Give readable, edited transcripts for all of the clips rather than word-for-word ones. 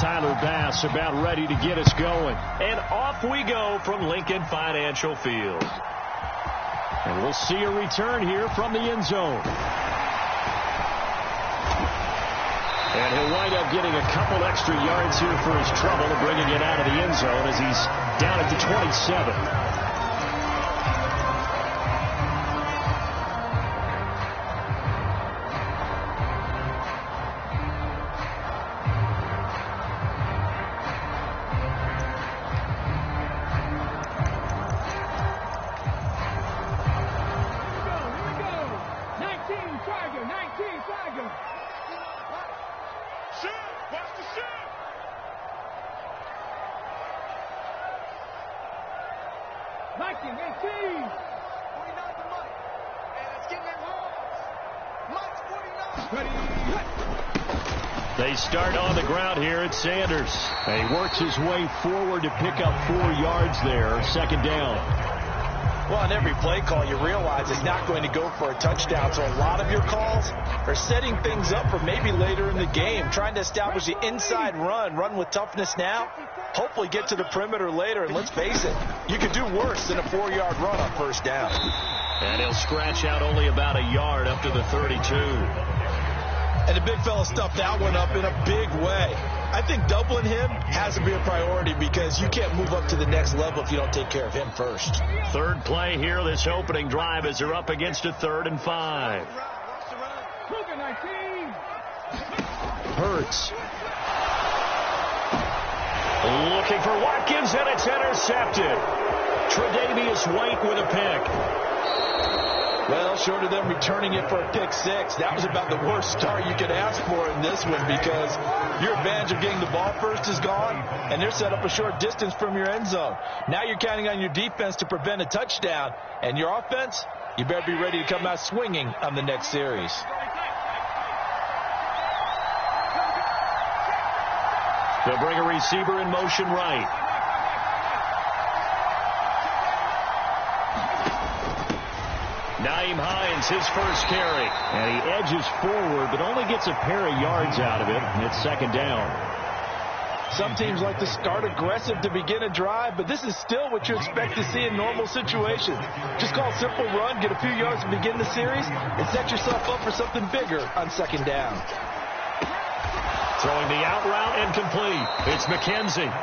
Tyler Bass about ready to get us going. And off we go from Lincoln Financial Field. And we'll see a return here from the end zone. And he'll wind up getting a couple extra yards here for his trouble, bringing it out of the end zone as he's down at the 27. They start on the ground here at Sanders. And he works his way forward to pick up 4 yards there. Second down. Well, on every play call, you realize it's not going to go for a touchdown. So a lot of your calls are setting things up for maybe later in the game, trying to establish the inside run with toughness now, hopefully get to the perimeter later. And let's face it, you could do worse than a 4-yard run on first down. And he'll scratch out only about a yard up to the 32. And the big fella stuffed that one up in a big way. I think doubling him has to be a priority because you can't move up to the next level if you don't take care of him first. Third play here, this opening drive, as they're up against a 3rd and 5. Hurts. Looking for Watkins, and it's intercepted. Tre'Davious White with a pick. Well, short of them returning it for a pick 6, that was about the worst start you could ask for in this one because your advantage of getting the ball first is gone, and they're set up a short distance from your end zone. Now you're counting on your defense to prevent a touchdown, and your offense, you better be ready to come out swinging on the next series. They'll bring a receiver in motion right. Nyheim Hines, his first carry. And he edges forward, but only gets a pair of yards out of it. And it's second down. Some teams like to start aggressive to begin a drive, but this is still what you expect to see in normal situations. Just call a simple run, get a few yards to begin the series, and set yourself up for something bigger on second down. Throwing the out route and complete. It's McKenzie.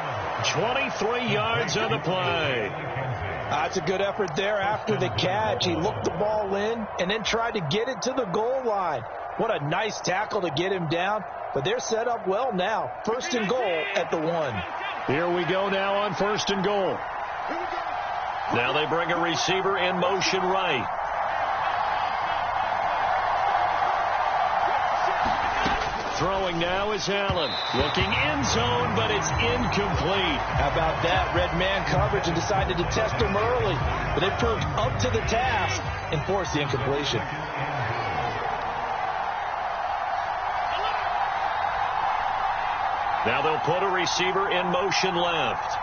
23 yards on the play. That's a good effort there after the catch. He looked the ball in and then tried to get it to the goal line. What a nice tackle to get him down. But they're set up well now. 1st and goal at the 1. Here we go now on 1st and goal. Now they bring a receiver in motion right. Throwing now is Allen. Looking end zone, but it's incomplete. How about that? Red man coverage and decided to test him early. But they proved up to the task and forced the incompletion. Now they'll put a receiver in motion left.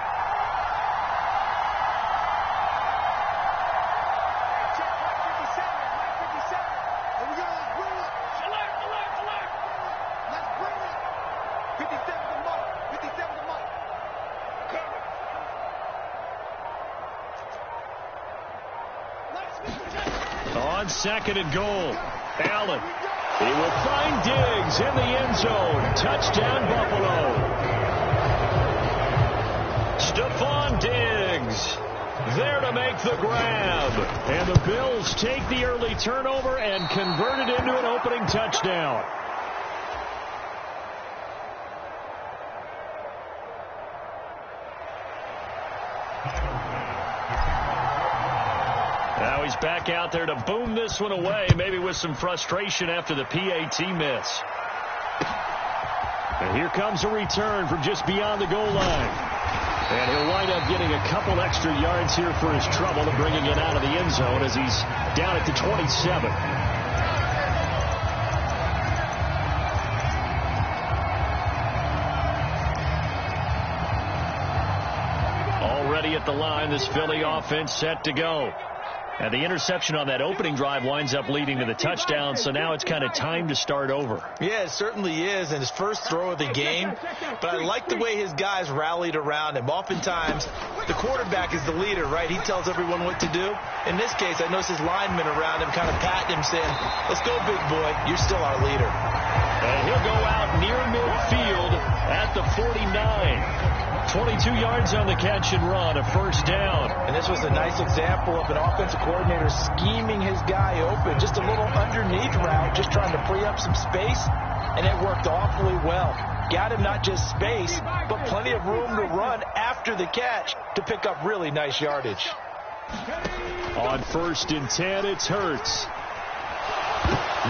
On 2nd and goal, Allen. He will find Diggs in the end zone. Touchdown, Buffalo. Stephon Diggs there to make the grab. And the Bills take the early turnover and convert it into an opening touchdown. Now he's back out there to boom this one away, maybe with some frustration after the PAT miss. And here comes a return from just beyond the goal line. And he'll wind up getting a couple extra yards here for his trouble and bringing it out of the end zone as he's down at the 27. Already at the line, this Philly offense set to go. And the interception on that opening drive winds up leading to the touchdown, so now it's kind of time to start over. Yeah, it certainly is, and his first throw of the game. But I like the way his guys rallied around him. Oftentimes, the quarterback is the leader, right? He tells everyone what to do. In this case, I noticed his linemen around him kind of patting him, saying, "Let's go, big boy. You're still our leader." And he'll go out near midfield at the 49. 22 yards on the catch and run, a first down. And this was a nice example of an offensive coordinator scheming his guy open. Just a little underneath route, just trying to free up some space, and it worked awfully well. Got him not just space, but plenty of room to run after the catch to pick up really nice yardage. On 1st and 10, it's Hurts.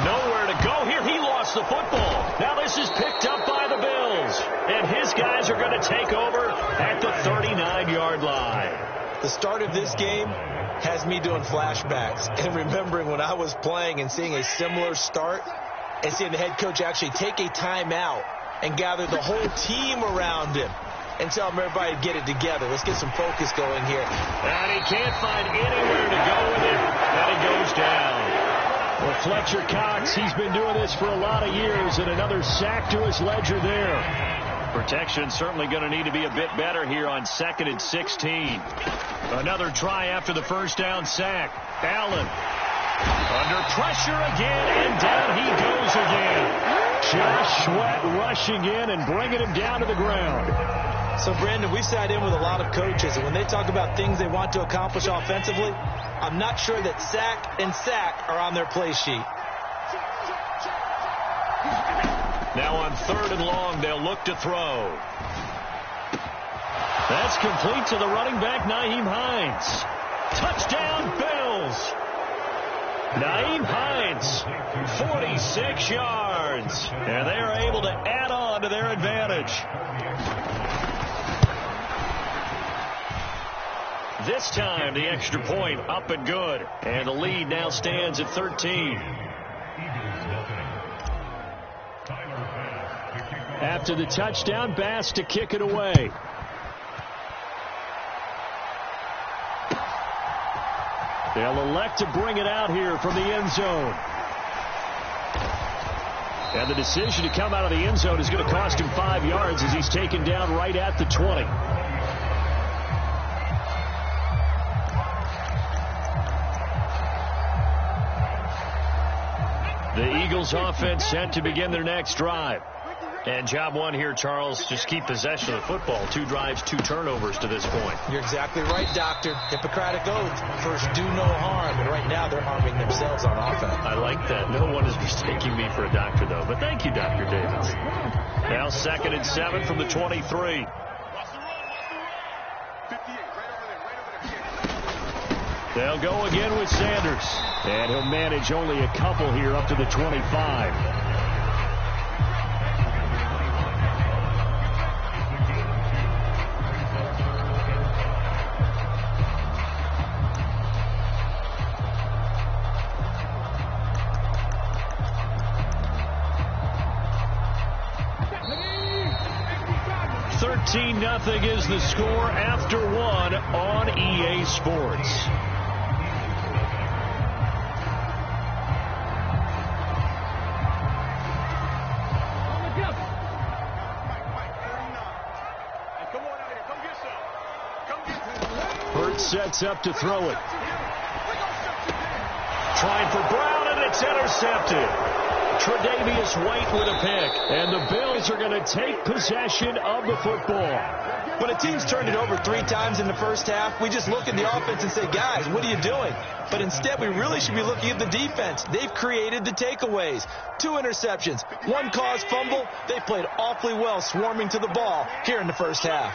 Nowhere to go here. He lost the football. Now this is picked up by the Bills. And his guys are going to take over at the 39-yard line. The start of this game has me doing flashbacks and remembering when I was playing and seeing a similar start and seeing the head coach actually take a timeout and gather the whole team around him and tell them everybody to get it together. Let's get some focus going here. And he can't find anywhere to go with it. And he goes down. Well, Fletcher Cox, he's been doing this for a lot of years, and another sack to his ledger there. Protection certainly going to need to be a bit better here on 2nd and 16. Another try after the first down sack. Allen under pressure again, and down he goes again. Josh Sweat rushing in and bringing him down to the ground. So, Brandon, we've sat in with a lot of coaches, and when they talk about things they want to accomplish offensively, I'm not sure that sack and sack are on their play sheet. Now on 3rd and long, they'll look to throw. That's complete to the running back, Nyheim Hines. Touchdown, Bills. Nyheim Hines, 46 yards. And they are able to add on to their advantage. This time, the extra point up and good. And the lead now stands at 13. After the touchdown, Bass to kick it away. They'll elect to bring it out here from the end zone. And the decision to come out of the end zone is going to cost him 5 yards as he's taken down right at the 20. The Eagles offense set to begin their next drive. And job one here, Charles, just keep possession of the football. 2 drives, 2 turnovers to this point. You're exactly right, Doctor. Hippocratic oath. First, do no harm. And right now, they're harming themselves on offense. I like that. No one is mistaking me for a doctor, though. But thank you, Dr. Davis. Now 2nd and 7 from the 23. They'll go again with Sanders. And he'll manage only a couple here up to the 25. Nothing is the score after 1 on EA Sports. Hurts sets up to throw it. Trying for Brown, and it's intercepted. Tre'Davious White with a pick. And the Bills are going to take possession of the football. When a team's turned it over 3 times in the first half, we just look at the offense and say, guys, what are you doing? But instead, we really should be looking at the defense. They've created the takeaways. 2 interceptions, 1 caused fumble. They played awfully well swarming to the ball here in the first half.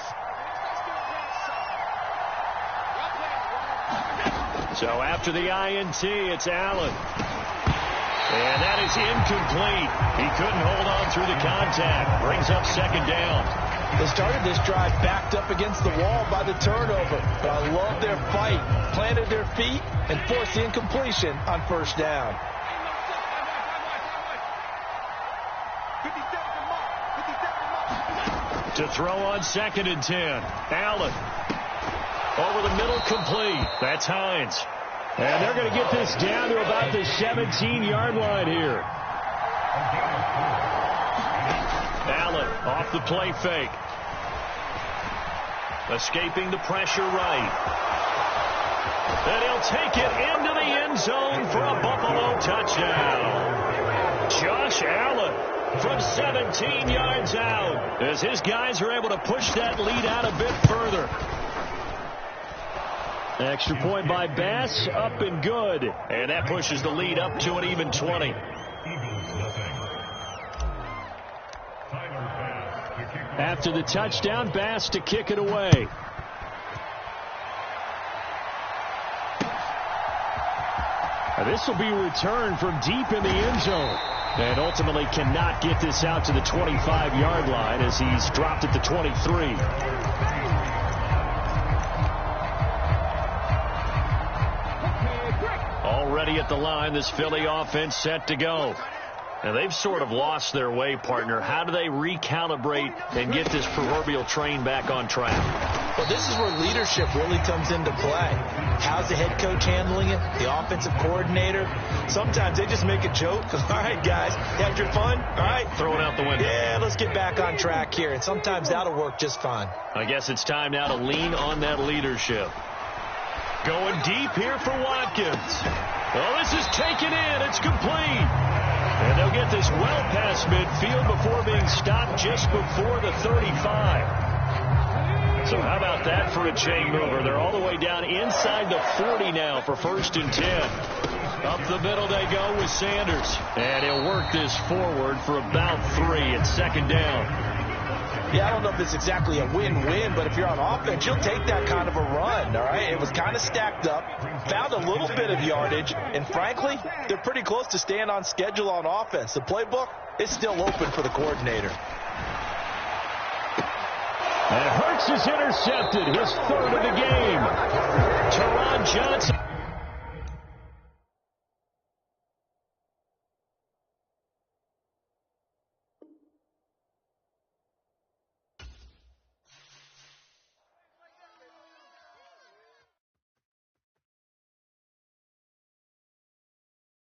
So after the INT, it's Allen. And that is incomplete. He couldn't hold on through the contact. Brings up 2nd down. They started this drive backed up against the wall by the turnover. But I love their fight. Planted their feet and forced the incompletion on 1st down. To throw on 2nd and 10. Allen. Over the middle, complete. That's Hines. And they're going to get this down to about the 17-yard line here. Allen off the play fake. Escaping the pressure right. And he'll take it into the end zone for a Buffalo touchdown. Josh Allen from 17 yards out as his guys are able to push that lead out a bit further. Extra point by Bass, up and good. And that pushes the lead up to an even 20. After the touchdown, Bass to kick it away. This will be returned from deep in the end zone. And ultimately cannot get this out to the 25-yard line as he's dropped at the 23. Already at the line, this Philly offense set to go. Now, they've sort of lost their way, partner. How do they recalibrate and get this proverbial train back on track? Well, this is where leadership really comes into play. How's the head coach handling it? The offensive coordinator? Sometimes they just make a joke. All right, guys, you had your fun? All right. Throw it out the window. Yeah, let's get back on track here. And sometimes that'll work just fine. I guess it's time now to lean on that leadership. Going deep here for Watkins. Well, this is taken in. It's complete. And they'll get this well past midfield before being stopped just before the 35. So how about that for a chain mover? They're all the way down inside the 40 now for 1st and 10. Up the middle they go with Sanders. And he'll work this forward for about 3 at 2nd down. Yeah, I don't know if it's exactly a win-win, but if you're on offense, you'll take that kind of a run, all right? It was kind of stacked up, found a little bit of yardage, and frankly, they're pretty close to staying on schedule on offense. The playbook is still open for the coordinator. And Hurts is intercepted, his 3rd of the